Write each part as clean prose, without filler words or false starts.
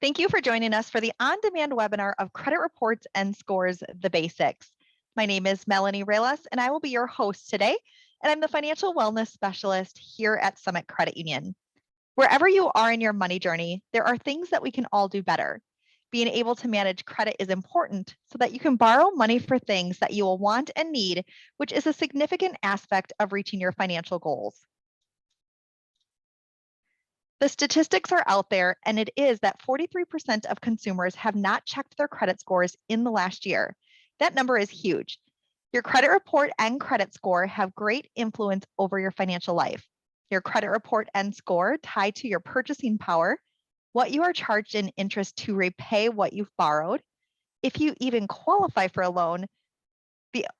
Thank you for joining us for the on-demand webinar of Credit Reports and Scores, the Basics. My name is Melanie Relas, and I will be your host today, and I'm the Financial Wellness Specialist here at Summit Credit Union. Wherever you are in your money journey, there are things that we can all do better. Being able to manage credit is important so that you can borrow money for things that you will want and need, which is a significant aspect of reaching your financial goals. The statistics are out there, and it is that 43% of consumers have not checked their credit scores in the last year. That number is huge. Your credit report and credit score have great influence over your financial life. Your credit report and score tie to your purchasing power, what you are charged in interest to repay what you've borrowed, if you even qualify for a loan,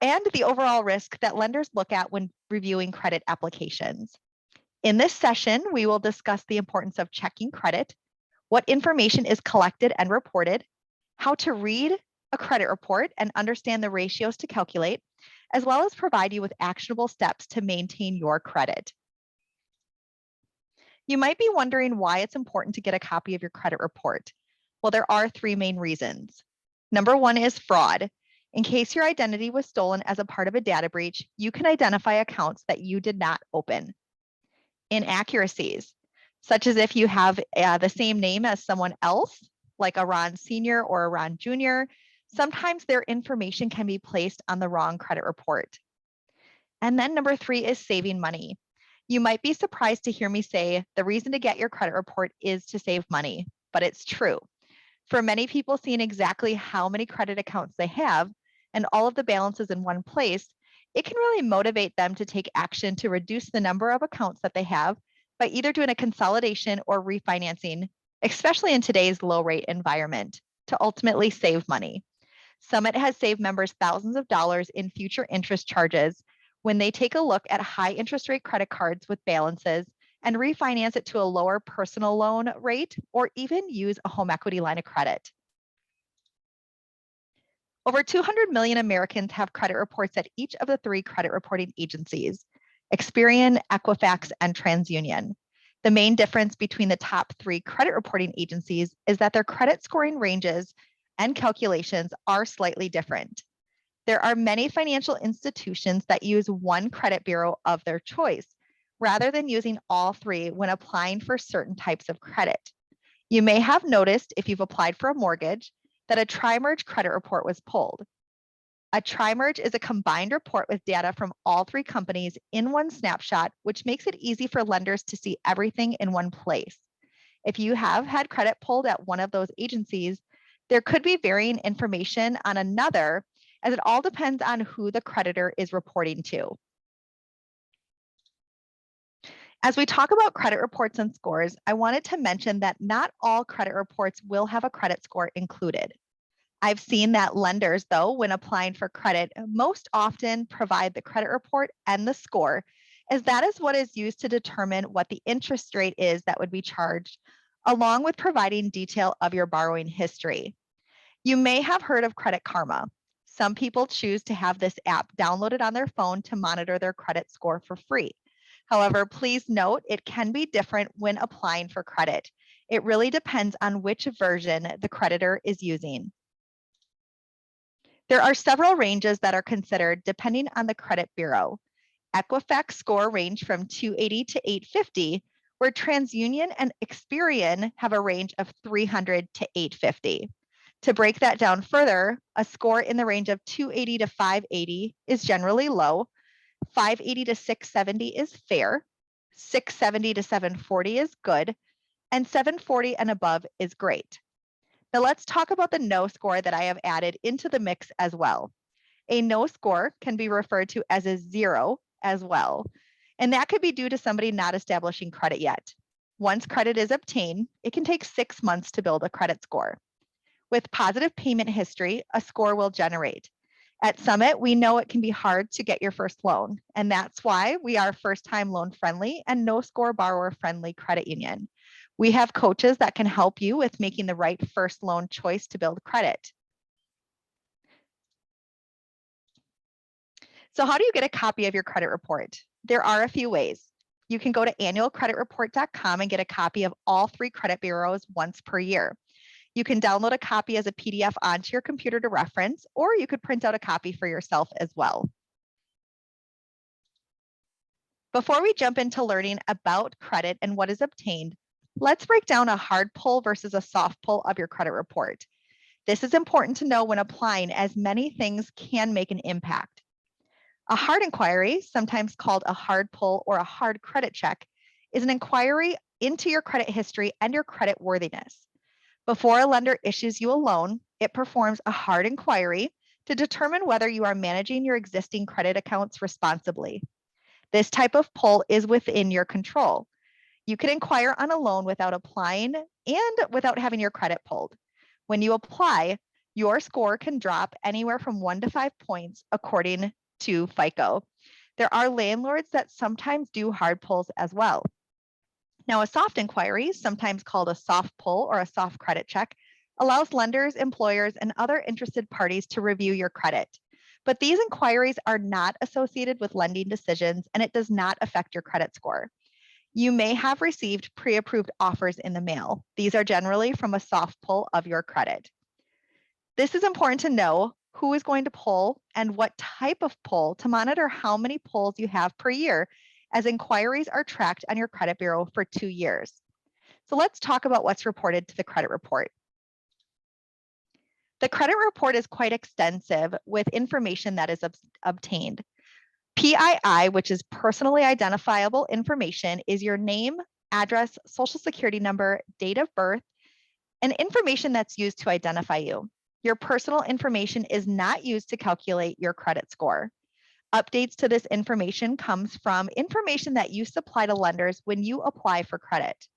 and the overall risk that lenders look at when reviewing credit applications. In this session, we will discuss the importance of checking credit, what information is collected and reported, how to read a credit report and understand the ratios to calculate, as well as provide you with actionable steps to maintain your credit. You might be wondering why it's important to get a copy of your credit report. Well, there are three main reasons. Number one is fraud. In case your identity was stolen as a part of a data breach, you can identify accounts that you did not open. Inaccuracies, such as if you have the same name as someone else, like a Ron Sr. or a Ron Jr., sometimes their information can be placed on the wrong credit report. And then number three is saving money. You might be surprised to hear me say the reason to get your credit report is to save money, but it's true. For many people, seeing exactly how many credit accounts they have and all of the balances in one place, it can really motivate them to take action to reduce the number of accounts that they have by either doing a consolidation or refinancing, especially in today's low rate environment, to ultimately save money. Summit has saved members thousands of dollars in future interest charges when they take a look at high interest rate credit cards with balances and refinance it to a lower personal loan rate or even use a home equity line of credit. Over 200 million Americans have credit reports at each of the three credit reporting agencies, Experian, Equifax, and TransUnion. The main difference between the top three credit reporting agencies is that their credit scoring ranges and calculations are slightly different. There are many financial institutions that use one credit bureau of their choice, rather than using all three when applying for certain types of credit. You may have noticed if you've applied for a mortgage that a tri-merge credit report was pulled. A tri-merge is a combined report with data from all three companies in one snapshot, which makes it easy for lenders to see everything in one place. If you have had credit pulled at one of those agencies, there could be varying information on another, as it all depends on who the creditor is reporting to. As we talk about credit reports and scores, I wanted to mention that not all credit reports will have a credit score included. I've seen that lenders, though, when applying for credit, most often provide the credit report and the score, as that is what is used to determine what the interest rate is that would be charged, along with providing detail of your borrowing history. You may have heard of Credit Karma. Some people choose to have this app downloaded on their phone to monitor their credit score for free. However, please note it can be different when applying for credit. It really depends on which version the creditor is using. There are several ranges that are considered depending on the credit bureau. Equifax score range from 280 to 850, where TransUnion and Experian have a range of 300 to 850. To break that down further, a score in the range of 280 to 580 is generally low, 580 to 670 is fair, 670 to 740 is good, and 740 and above is great. Now let's talk about the no score that I have added into the mix as well. A no score can be referred to as a zero as well, and that could be due to somebody not establishing credit yet. Once credit is obtained, it can take 6 months to build a credit score. With positive payment history, a score will generate. At Summit, we know it can be hard to get your first loan, and that's why we are first-time loan friendly and no score borrower friendly credit union. We have coaches that can help you with making the right first loan choice to build credit. So how do you get a copy of your credit report? There are a few ways. You can go to annualcreditreport.com and get a copy of all three credit bureaus once per year. You can download a copy as a PDF onto your computer to reference, or you could print out a copy for yourself as well. Before we jump into learning about credit and what is obtained, let's break down a hard pull versus a soft pull of your credit report. This is important to know when applying, as many things can make an impact. A hard inquiry, sometimes called a hard pull or a hard credit check, is an inquiry into your credit history and your credit worthiness. Before a lender issues you a loan, it performs a hard inquiry to determine whether you are managing your existing credit accounts responsibly. This type of pull is within your control. You can inquire on a loan without applying and without having your credit pulled. When you apply, your score can drop anywhere from 1 to 5 points according to FICO. There are landlords that sometimes do hard pulls as well. Now, a soft inquiry, sometimes called a soft pull or a soft credit check, allows lenders, employers, and other interested parties to review your credit. But these inquiries are not associated with lending decisions, and it does not affect your credit score. You may have received pre-approved offers in the mail. These are generally from a soft pull of your credit. This is important to know who is going to pull and what type of pull to monitor how many pulls you have per year, as inquiries are tracked on your credit bureau for 2 years. So let's talk about what's reported to the credit report. The credit report is quite extensive with information that is obtained. PII, which is personally identifiable information, is your name, address, social security number, date of birth, and information that's used to identify you. Your personal information is not used to calculate your credit score. Updates to this information comes from information that you supply to lenders when you apply for credit.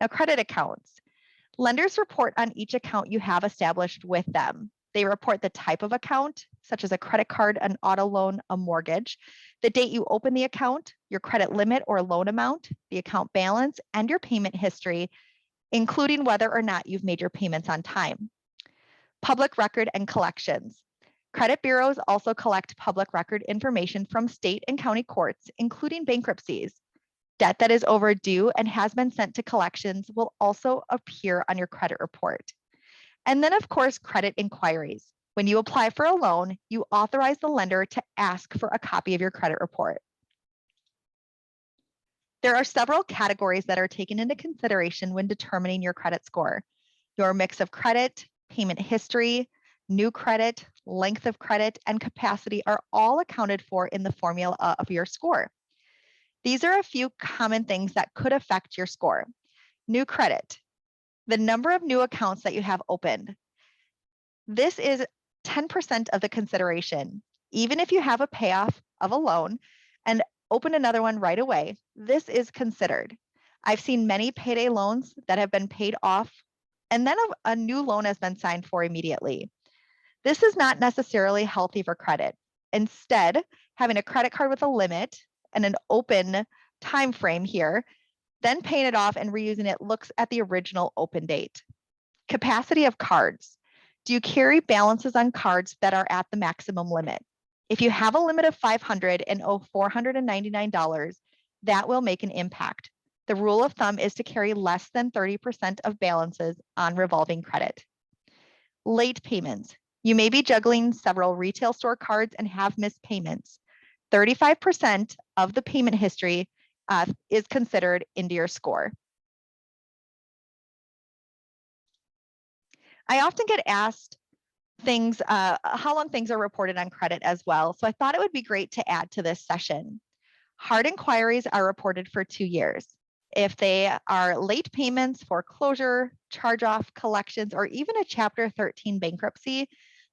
Now, credit accounts. Lenders report on each account you have established with them. They report the type of account, such as a credit card, an auto loan, a mortgage, the date you open the account, your credit limit or loan amount, the account balance, and your payment history, including whether or not you've made your payments on time. Public record and collections. Credit bureaus also collect public record information from state and county courts, including bankruptcies. Debt that is overdue and has been sent to collections will also appear on your credit report. And then, of course, credit inquiries. When you apply for a loan, you authorize the lender to ask for a copy of your credit report. There are several categories that are taken into consideration when determining your credit score. Your mix of credit, payment history, new credit, length of credit, and capacity are all accounted for in the formula of your score. These are a few common things that could affect your score. New credit, the number of new accounts that you have opened. This is 10% of the consideration. Even if you have a payoff of a loan and open another one right away, this is considered. I've seen many payday loans that have been paid off and then a new loan has been signed for immediately. This is not necessarily healthy for credit. Instead, having a credit card with a limit and an open time frame here, then paying it off and reusing it looks at the original open date. Capacity of cards. Do you carry balances on cards that are at the maximum limit? If you have a limit of $500 and owe $499, that will make an impact. The rule of thumb is to carry less than 30% of balances on revolving credit. Late payments. You may be juggling several retail store cards and have missed payments. 35% of the payment history is considered into your score. I often get asked how long things are reported on credit as well. So I thought it would be great to add to this session. Hard inquiries are reported for 2 years. If they are late payments, foreclosure, charge-off, collections, or even a Chapter 13 bankruptcy,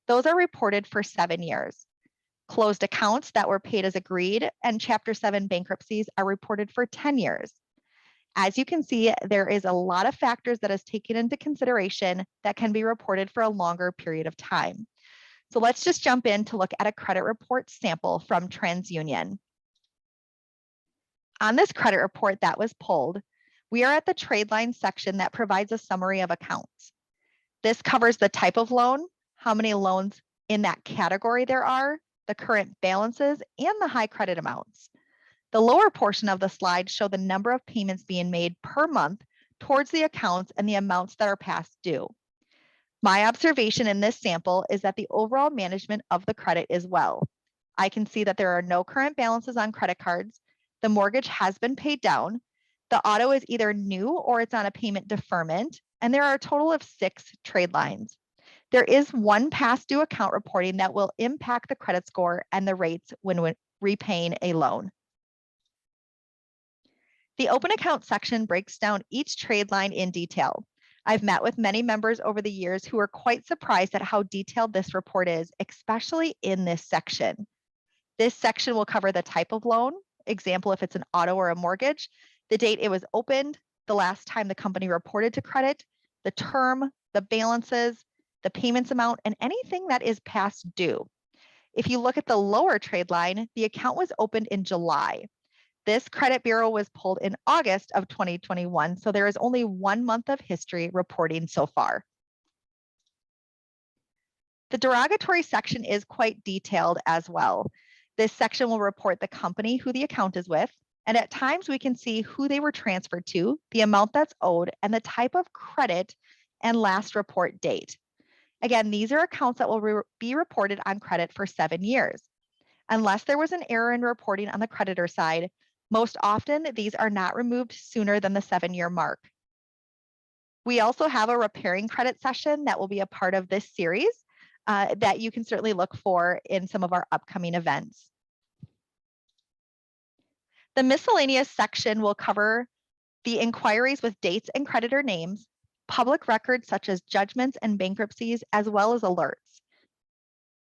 those are reported for 7 years. Closed accounts that were paid as agreed and Chapter 7 bankruptcies are reported for 10 years. As you can see, there is a lot of factors that is taken into consideration that can be reported for a longer period of time. So let's just jump in to look at a credit report sample from TransUnion. On this credit report that was pulled, we are at the trade line section that provides a summary of accounts. This covers the type of loan, how many loans in that category there are, the current balances, and the high credit amounts. The lower portion of the slide show the number of payments being made per month towards the accounts and the amounts that are past due. My observation in this sample is that the overall management of the credit is well. I can see that there are no current balances on credit cards. The mortgage has been paid down. The auto is either new or it's on a payment deferment, and there are a total of 6 trade lines. There is one past due account reporting that will impact the credit score and the rates when repaying a loan. The open account section breaks down each trade line in detail. I've met with many members over the years who are quite surprised at how detailed this report is, especially in this section. This section will cover the type of loan, example, if it's an auto or a mortgage, the date it was opened, the last time the company reported to credit, the term, the balances, the payments amount, and anything that is past due. If you look at the lower trade line, the account was opened in July. This credit bureau was pulled in August of 2021, so there is only 1 month of history reporting so far. The derogatory section is quite detailed as well. This section will report the company who the account is with, and at times we can see who they were transferred to, the amount that's owed, and the type of credit and last report date. Again, these are accounts that will be reported on credit for 7 years. Unless there was an error in reporting on the creditor side, most often these are not removed sooner than the 7-year mark. We also have a repairing credit session that will be a part of this series that you can certainly look for in some of our upcoming events. The miscellaneous section will cover the inquiries with dates and creditor names, public records such as judgments and bankruptcies, as well as alerts.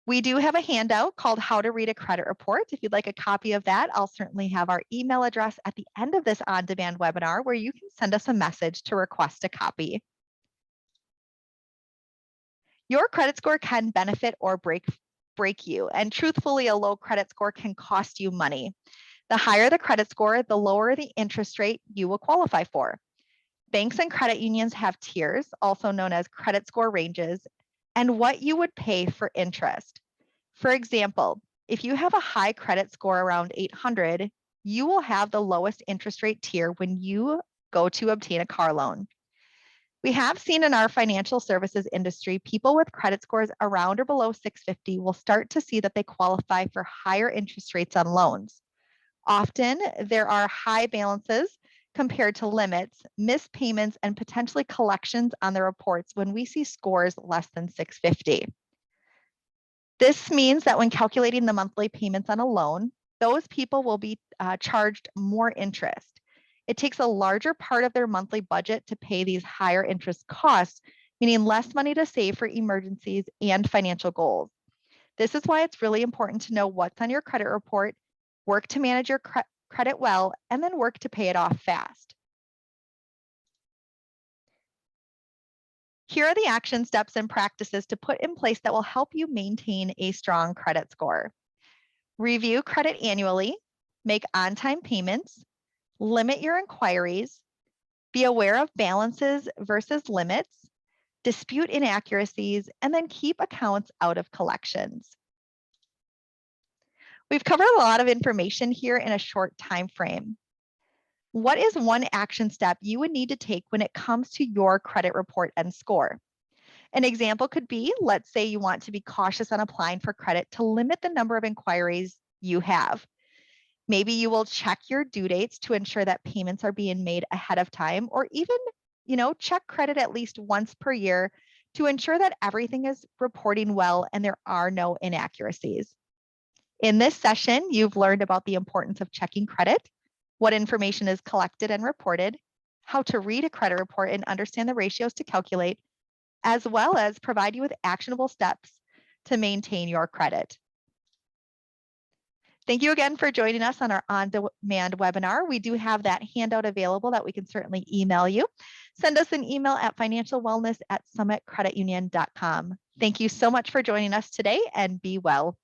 We do have a handout called How to Read a Credit Report. If you'd like a copy of that, I'll certainly have our email address at the end of this on-demand webinar where you can send us a message to request a copy. Your credit score can benefit or break you, and truthfully, a low credit score can cost you money. The higher the credit score, the lower the interest rate you will qualify for. Banks and credit unions have tiers, also known as credit score ranges, and what you would pay for interest. For example, if you have a high credit score around 800, you will have the lowest interest rate tier when you go to obtain a car loan. We have seen in our financial services industry, people with credit scores around or below 650 will start to see that they qualify for higher interest rates on loans. Often there are high balances compared to limits, missed payments, and potentially collections on the reports when we see scores less than 650. This means that when calculating the monthly payments on a loan, those people will be charged more interest. It takes a larger part of their monthly budget to pay these higher interest costs, meaning less money to save for emergencies and financial goals. This is why it's really important to know what's on your credit report, work to manage your credit well, and then work to pay it off fast. Here are the action steps and practices to put in place that will help you maintain a strong credit score. Review credit annually, make on-time payments, limit your inquiries, be aware of balances versus limits, dispute inaccuracies, and then keep accounts out of collections. We've covered a lot of information here in a short time frame. What is one action step you would need to take when it comes to your credit report and score? An example could be, let's say you want to be cautious on applying for credit to limit the number of inquiries you have. Maybe you will check your due dates to ensure that payments are being made ahead of time, or even, check credit at least once per year to ensure that everything is reporting well and there are no inaccuracies. In this session, you've learned about the importance of checking credit, what information is collected and reported, how to read a credit report and understand the ratios to calculate, as well as provide you with actionable steps to maintain your credit. Thank you again for joining us on our on-demand webinar. We do have that handout available that we can certainly email you. Send us an email at financialwellness@summitcreditunion.com. Thank you so much for joining us today, and be well.